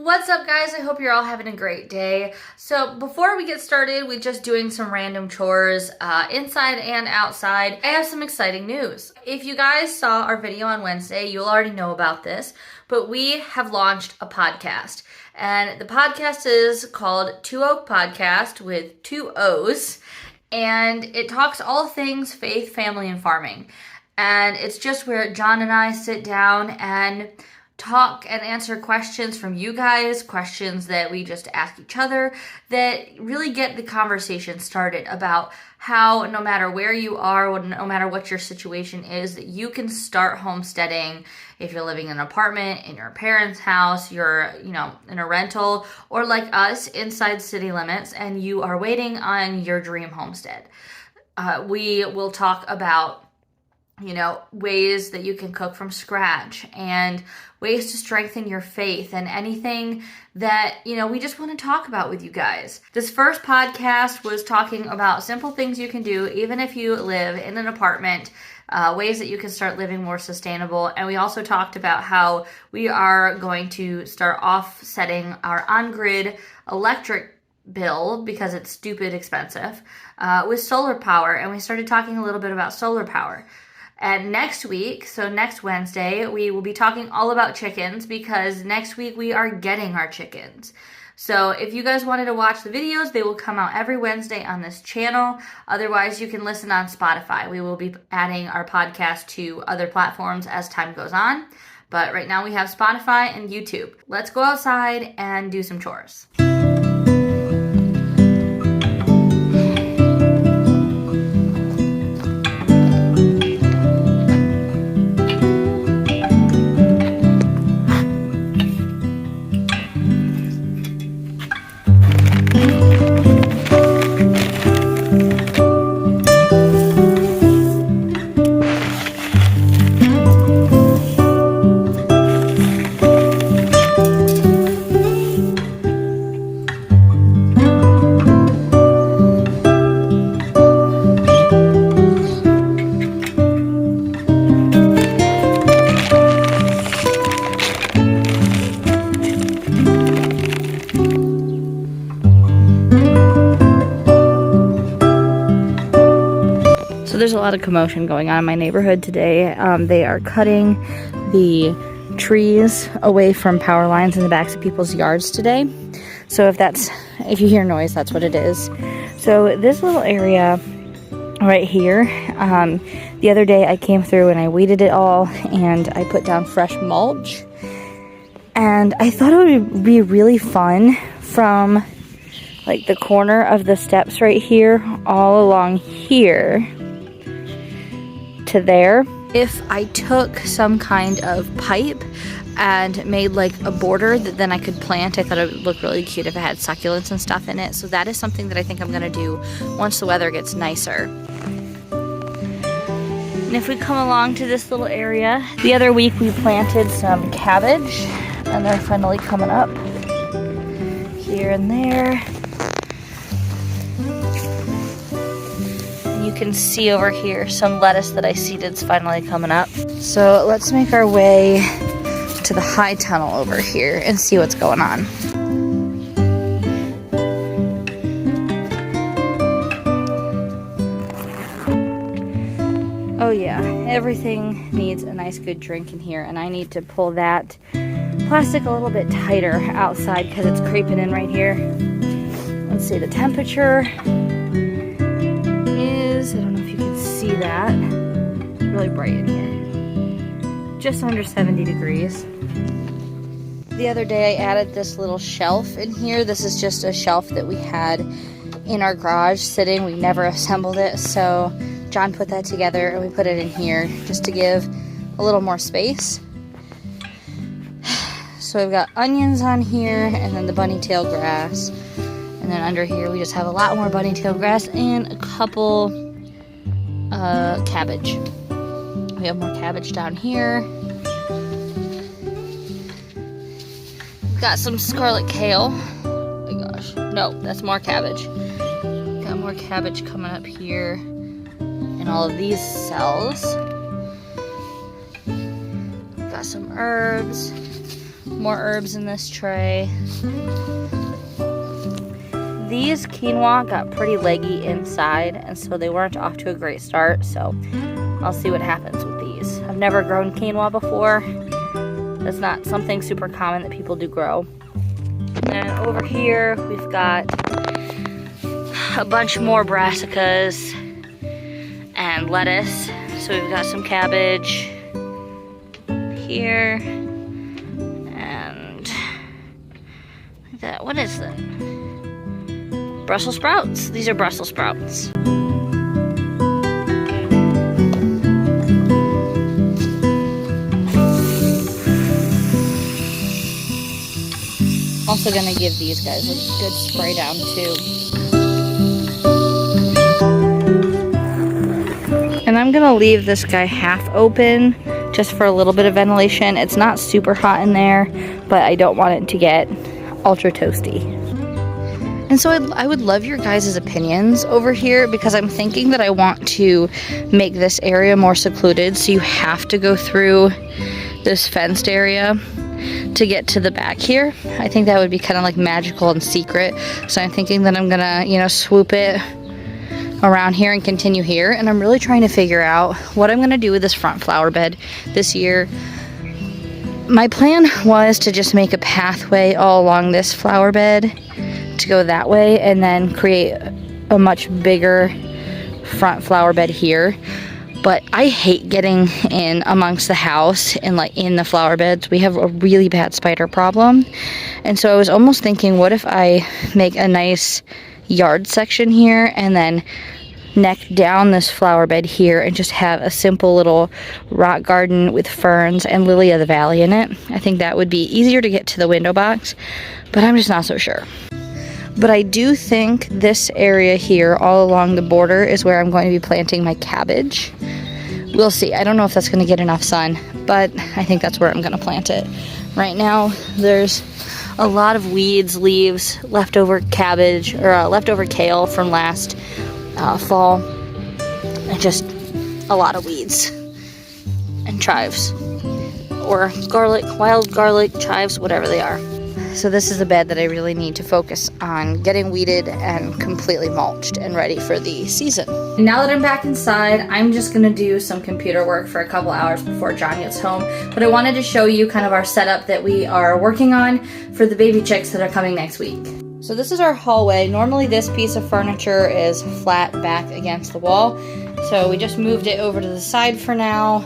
What's up, guys? I hope you're all having a great day. So before we get started with just doing some random chores inside and outside, I have some exciting news. If you guys saw our video on Wednesday, you'll already know about this, but we have launched a podcast. And the podcast is called Two Oak Podcast with two O's. And it talks all things faith, family, and farming. And it's just where John and I sit down and talk and answer questions from you guys, questions that we just ask each other that really get the conversation started about how no matter where you are, no matter what your situation is, that you can start homesteading if you're living in an apartment, in your parents' house, you're, in a rental, or like us, inside city limits, and you are waiting on your dream homestead. We will talk about ways that you can cook from scratch and ways to strengthen your faith and anything that, we just want to talk about with you guys. This first podcast was talking about simple things you can do even if you live in an apartment, ways that you can start living more sustainable. And we also talked about how we are going to start offsetting our on-grid electric bill because it's stupid expensive with solar power. And we started talking a little bit about solar power. And next week, so next Wednesday, we will be talking all about chickens because next week we are getting our chickens. So if you guys wanted to watch the videos, they will come out every Wednesday on this channel. Otherwise, you can listen on Spotify. We will be adding our podcast to other platforms as time goes on. But right now we have Spotify and YouTube. Let's go outside and do some chores. There's a lot of commotion going on in my neighborhood today. They are cutting the trees away from power lines in the backs of people's yards today. So if you hear noise, that's what it is. So this little area right here, the other day I came through and I weeded it all and I put down fresh mulch. And I thought it would be really fun from like the corner of the steps right here all along here to there. If I took some kind of pipe and made like a border that then I could plant, I thought it would look really cute if it had succulents and stuff in it. So that is something that I think I'm gonna do once the weather gets nicer. And if we come along to this little area, the other week we planted some cabbage and they're finally coming up here and there. You can see over here some lettuce that I seeded is finally coming up. So let's make our way to the high tunnel over here and see what's going on. Oh yeah, everything needs a nice good drink in here, and I need to pull that plastic a little bit tighter outside because it's creeping in right here. Let's see, the temperature I don't know if you can see that. It's really bright in here. Just under 70 degrees. The other day I added this little shelf in here. This is just a shelf that we had in our garage sitting. We never assembled it, so John put that together and we put it in here just to give a little more space. So we've got onions on here and then the bunny tail grass. And then under here we just have a lot more bunny tail grass and a couple cabbage. We have more cabbage down here. We've got some scarlet kale. Oh my gosh. No, that's more cabbage. Got more cabbage coming up here in all of these cells. Got some herbs. More herbs in this tray. These quinoa got pretty leggy inside, and so they weren't off to a great start, so I'll see what happens with these. I've never grown quinoa before. That's not something super common that people do grow. And over here, we've got a bunch more brassicas and lettuce. So we've got some cabbage here, and that, what is that? Brussels sprouts. These are Brussels sprouts. Also gonna give these guys a good spray down too. And I'm gonna leave this guy half open just for a little bit of ventilation. It's not super hot in there, but I don't want it to get ultra toasty. And so I would love your guys' opinions over here, because I'm thinking that I want to make this area more secluded, so you have to go through this fenced area to get to the back here. I think that would be kind of like magical and secret. So I'm thinking that I'm gonna, you know, swoop it around here and continue here. And I'm really trying to figure out what I'm gonna do with this front flower bed this year. My plan was to just make a pathway all along this flower bed to go that way, and then create a much bigger front flower bed here. But I hate getting in amongst the house and like in the flower beds. We have a really bad spider problem. And so I was almost thinking, what if I make a nice yard section here and then neck down this flower bed here and just have a simple little rock garden with ferns and lily of the valley in it. I think that would be easier to get to the window box, but I'm just not so sure. But I do think this area here all along the border is where I'm going to be planting my cabbage. We'll see. I don't know if that's going to get enough sun, but I think that's where I'm going to plant it. Right now, there's a lot of weeds, leaves, leftover cabbage, or leftover kale from last fall, and just a lot of weeds and chives, or garlic, wild garlic, chives, whatever they are. So this is a bed that I really need to focus on getting weeded and completely mulched and ready for the season. Now that I'm back inside, I'm just gonna do some computer work for a couple hours before John gets home. But I wanted to show you kind of our setup that we are working on for the baby chicks that are coming next week. So this is our hallway. Normally this piece of furniture is flat back against the wall. So we just moved it over to the side for now.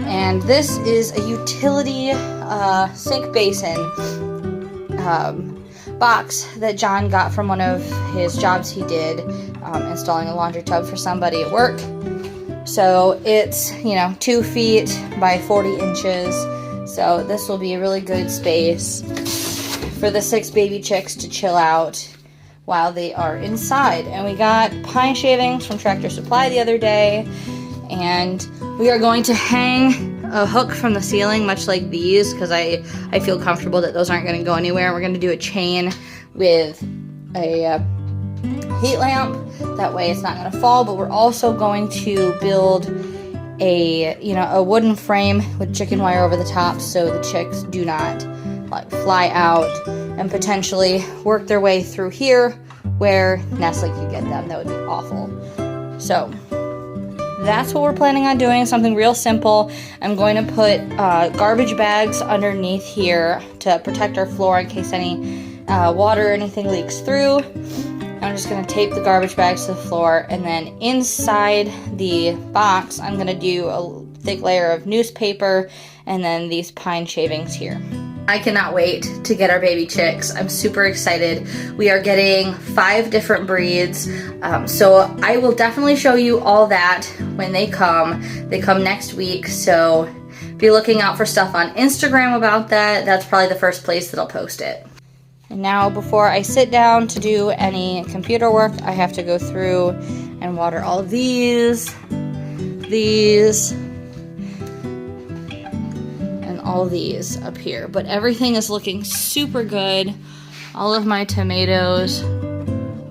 And this is a utility sink basin box that John got from one of his jobs he did, installing a laundry tub for somebody at work. So it's, 2 feet by 40 inches. So this will be a really good space for the 6 baby chicks to chill out while they are inside. And we got pine shavings from Tractor Supply the other day, and we are going to hang a hook from the ceiling, much like these, because I feel comfortable that those aren't going to go anywhere. We're going to do a chain with a heat lamp. That way it's not going to fall. But we're also going to build a wooden frame with chicken wire over the top, so the chicks do not fly out and potentially work their way through here where Nestle could get them. That would be awful. So that's what we're planning on doing, something real simple. I'm going to put garbage bags underneath here to protect our floor in case any water or anything leaks through. I'm just going to tape the garbage bags to the floor, and then inside the box I'm going to do a thick layer of newspaper and then these pine shavings here. I cannot wait to get our baby chicks. I'm super excited. We are getting 5 different breeds. So I will definitely show you all that when they come. They come next week, so be looking out for stuff on Instagram about that. That's probably the first place that I'll post it. And now before I sit down to do any computer work, I have to go through and water all of these, all these up here. But everything is looking super good. All of my tomatoes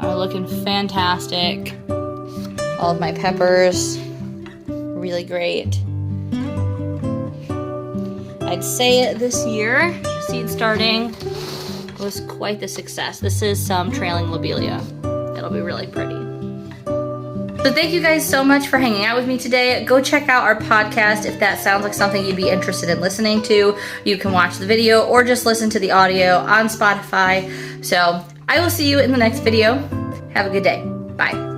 are looking fantastic. All of my peppers, really great. I'd say this year, seed starting was quite the success. This is some trailing lobelia. It'll be really pretty. So thank you guys so much for hanging out with me today. Go check out our podcast if that sounds like something you'd be interested in listening to. You can watch the video or just listen to the audio on Spotify. So I will see you in the next video. Have a good day. Bye.